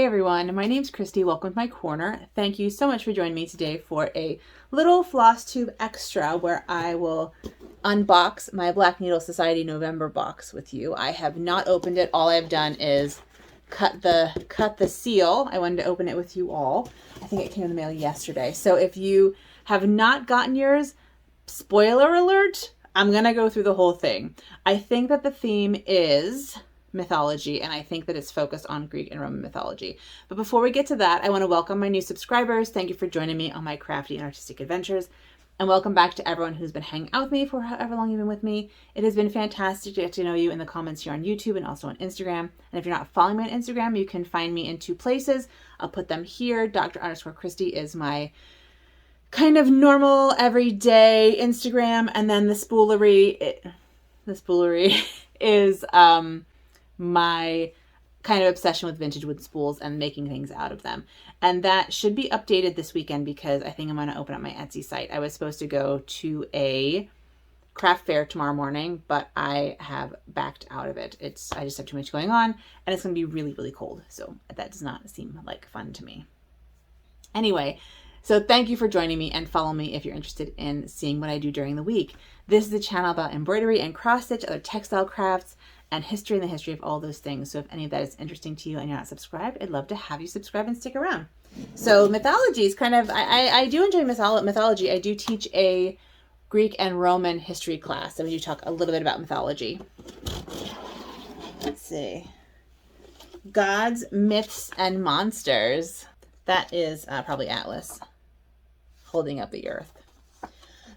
Hey everyone, my name's Christy. Welcome to my corner. Thank you so much for joining me today for a little floss tube extra where I will unbox my Black Needle Society November box with you. I have not opened it. All I've done is cut the seal. I wanted to open it with you all. I think it came in the mail yesterday. So if you have not gotten yours, spoiler alert, I'm gonna go through the whole thing. I think that the theme is mythology, and I think that it's focused on Greek and Roman mythology. But before we get to that, I want to welcome my new subscribers. Thank you for joining me on my crafty and artistic adventures. And welcome back to everyone who's been hanging out with me for however long you've been with me. It has been fantastic to get to know you in the comments here on YouTube and also on Instagram. And if you're not following me on Instagram, you can find me in two places. I'll put them here. Dr_Christy is my kind of normal, everyday Instagram. And then the spoolery is my kind of obsession with vintage wood spools and making things out of them. And that should be updated this weekend because I think I'm going to open up my Etsy site. I was supposed to go to a craft fair tomorrow morning, but I have backed out of it. I just have too much going on and it's going to be really, really cold. So that does not seem like fun to me. Anyway, so thank you for joining me and follow me if you're interested in seeing what I do during the week. This is a channel about embroidery and cross stitch, other textile crafts, and history and the history of all those things. So if any of that is interesting to you and you're not subscribed, I'd love to have you subscribe and stick around. So mythology is kind of, I do enjoy mythology. I do teach a Greek and Roman history class, and we do talk a little bit about mythology. Let's see. Gods, myths, and monsters. That is probably Atlas holding up the earth.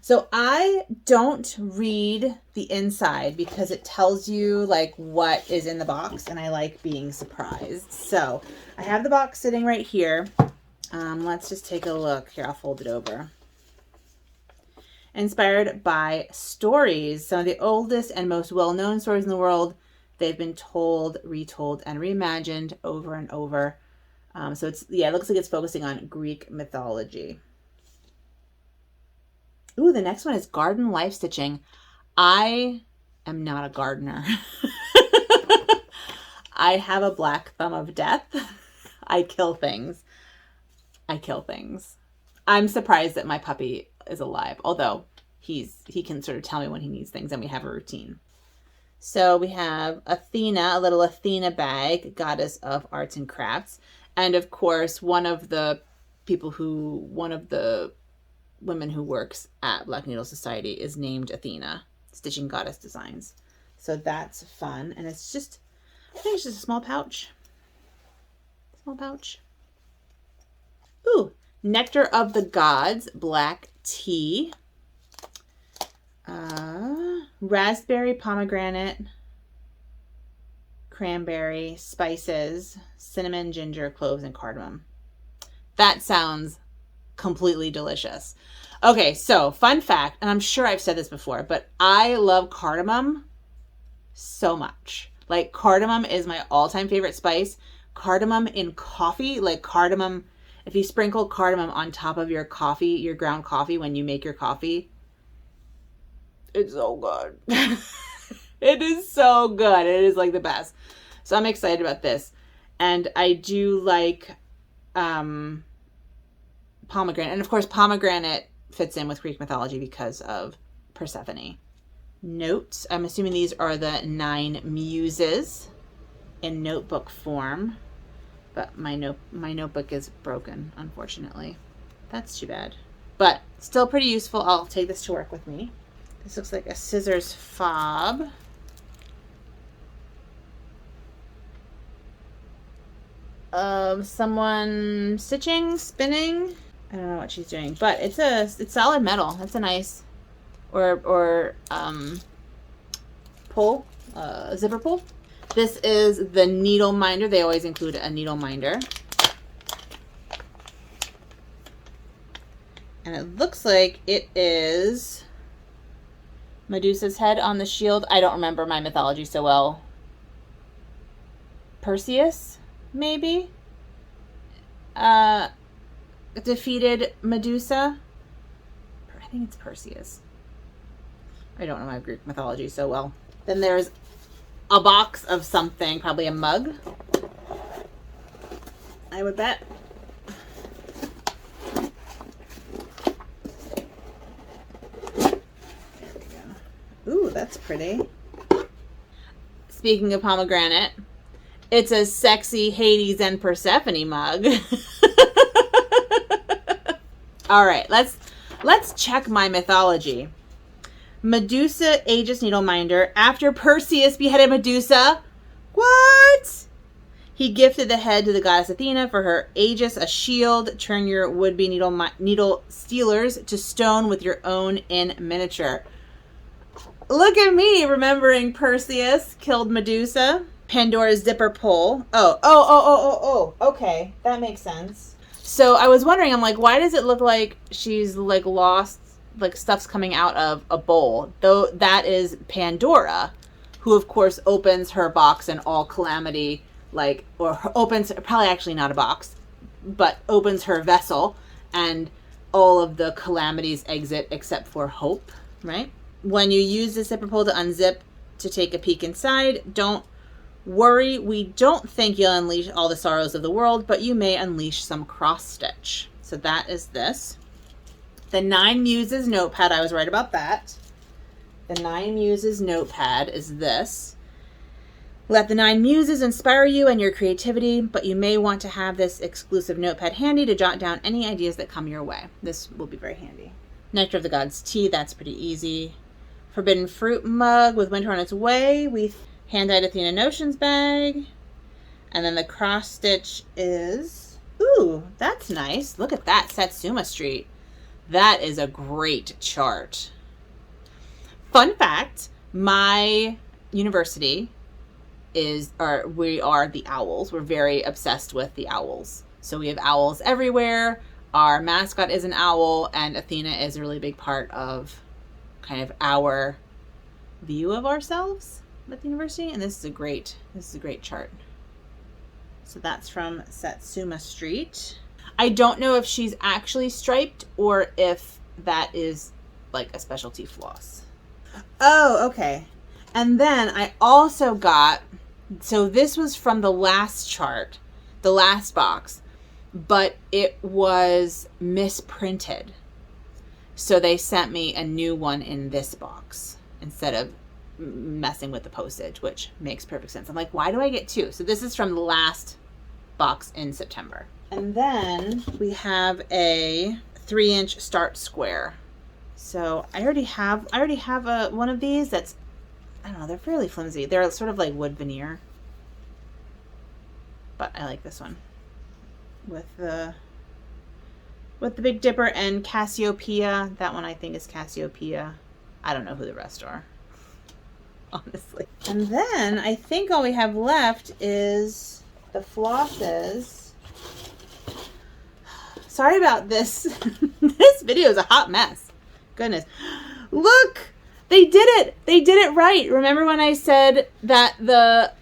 So I don't read the inside because it tells you like what is in the box, and I like being surprised. So I have the box sitting right here. Let's just take a look. Here, I'll fold it over. Inspired by stories, some of the oldest and most well-known stories in the world. They've been told, retold, and reimagined over and over. So it looks like it's focusing on Greek mythology. Ooh, the next one is garden life stitching. I am not a gardener. I have a black thumb of death. I kill things. I'm surprised that my puppy is alive, although he can sort of tell me when he needs things and we have a routine. So we have Athena, a little Athena bag, goddess of arts and crafts. And of course, one of the women who works at Black Needle Society is named Athena, stitching goddess designs. So that's fun. And it's just, I think it's just a small pouch. Ooh, Nectar of the Gods, black tea. Raspberry, pomegranate, cranberry, spices, cinnamon, ginger, cloves, and cardamom. That sounds completely delicious. Okay, so fun fact, and I'm sure I've said this before, but I love cardamom so much. Like, cardamom is my all-time favorite spice. Cardamom in coffee, like cardamom, if you sprinkle cardamom on top of your coffee, your ground coffee when you make your coffee, it's so good. It is so good. It is like the best. So I'm excited about this. And I do like pomegranate. And of course, pomegranate fits in with Greek mythology because of Persephone. Notes. I'm assuming these are the 9 muses in notebook form. But my notebook is broken, unfortunately. That's too bad. But still pretty useful. I'll take this to work with me. This looks like a scissors fob. Someone stitching, spinning. I don't know what she's doing, but it's solid metal. That's a nice, or pull, zipper pull. This is the needle minder. They always include a needle minder. And it looks like it is Medusa's head on the shield. I don't remember my mythology so well. Perseus, maybe? Defeated Medusa. I think it's Perseus. I don't know my Greek mythology so well. Then there's a box of something, probably a mug. I would bet. There we go. Ooh, that's pretty. Speaking of pomegranate, it's a sexy Hades and Persephone mug. All right, let's check my mythology. Medusa Aegis needle minder. After Perseus beheaded Medusa, what? He gifted the head to the goddess Athena for her Aegis, a shield. Turn your would-be needle stealers to stone with your own in miniature. Look at me remembering Perseus killed Medusa. Pandora's zipper pole. Oh. Okay, that makes sense. So I was wondering, I'm like, why does it look like she's like lost, like stuff's coming out of a bowl? Though that is Pandora, who of course opens her box in all calamity, like, or opens, probably actually not a box, but opens her vessel and all of the calamities exit except for hope, right? When you use the zipper pull to unzip to take a peek inside, don't worry, we don't think you'll unleash all the sorrows of the world, but you may unleash some cross stitch. So that is this. The 9 Muses notepad, I was right about that. The 9 Muses notepad is this. Let the 9 Muses inspire you and your creativity, but you may want to have this exclusive notepad handy to jot down any ideas that come your way. This will be very handy. Nectar of the Gods tea, that's pretty easy. Forbidden fruit mug with winter on its way. We hand-dyed Athena Notions bag. And then the cross stitch is, ooh, that's nice. Look at that, Satsuma Street. That is a great chart. Fun fact, my university we are the owls. We're very obsessed with the owls. So we have owls everywhere. Our mascot is an owl, and Athena is a really big part of kind of our view of ourselves at the university. And this is a great chart. So that's from Satsuma Street. I don't know if she's actually striped or if that is like a specialty floss. Oh, okay. And then I also got, so this was from the last chart, the last box, but it was misprinted. So they sent me a new one in this box instead of messing with the postage, which makes perfect sense. I'm like, why do I get 2? So this is from the last box in September. And then we have a 3-inch start square. So I already have one of these that's, I don't know, they're fairly flimsy. They're sort of like wood veneer. But I like this one with the Big Dipper and Cassiopeia. That one I think is Cassiopeia. I don't know who the rest are, honestly. And then I think all we have left is the flosses. Sorry about this. This video is a hot mess. Goodness. Look, they did it. They did it right. Remember when I said that the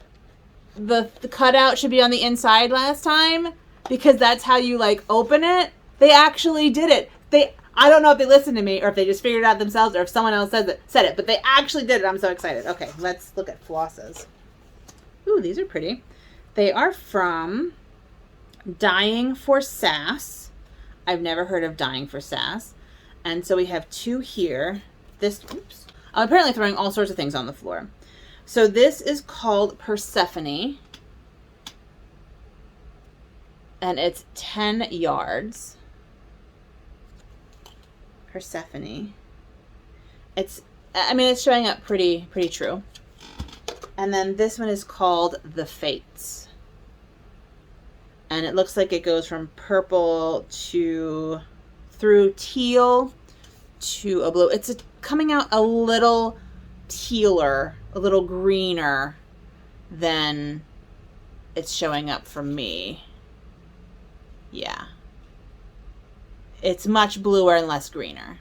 cutout should be on the inside last time? Because that's how you like open it. They actually did it. I don't know if they listened to me or if they just figured it out themselves or if someone else said it, but they actually did it. I'm so excited. Okay, let's look at flosses. Ooh, these are pretty. They are from Dying for Sass. I've never heard of Dying for Sass. And so we have 2 here. Oops. I'm apparently throwing all sorts of things on the floor. So this is called Persephone. And it's 10 yards. Persephone. It's showing up pretty true. And then this one is called The Fates. And it looks like it goes from purple through teal to a blue. It's coming out a little tealer, a little greener than it's showing up for me. Yeah. It's much bluer and less greener.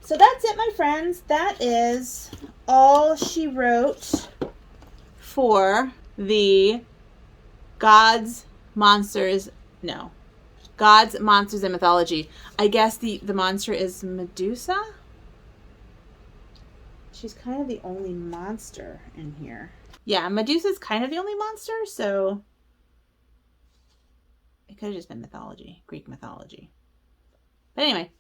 So that's it, my friends. That is all she wrote for the Gods, Monsters, and Mythology. I guess the monster is Medusa? She's kind of the only monster in here. Yeah, Medusa's kind of the only monster, so It could have just been mythology, Greek mythology. But anyway,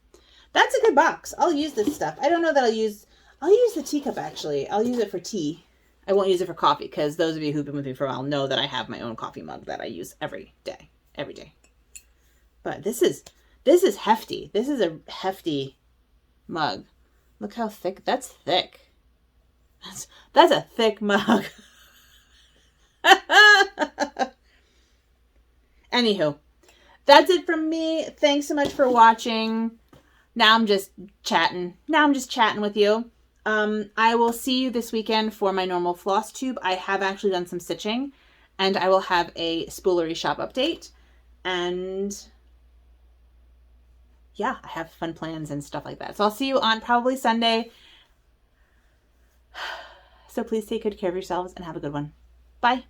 that's a good box. I'll use this stuff. I don't know that I'll use the teacup actually. I'll use it for tea. I won't use it for coffee because those of you who've been with me for a while know that I have my own coffee mug that I use every day. But this is hefty. This is a hefty mug. Look how thick. That's thick. That's a thick mug. Anywho, that's it from me. Thanks so much for watching. Now I'm just chatting with you. I will see you this weekend for my normal floss tube. I have actually done some stitching, and I will have a spoolery shop update. And yeah, I have fun plans and stuff like that. So I'll see you on probably Sunday. So please take good care of yourselves and have a good one. Bye.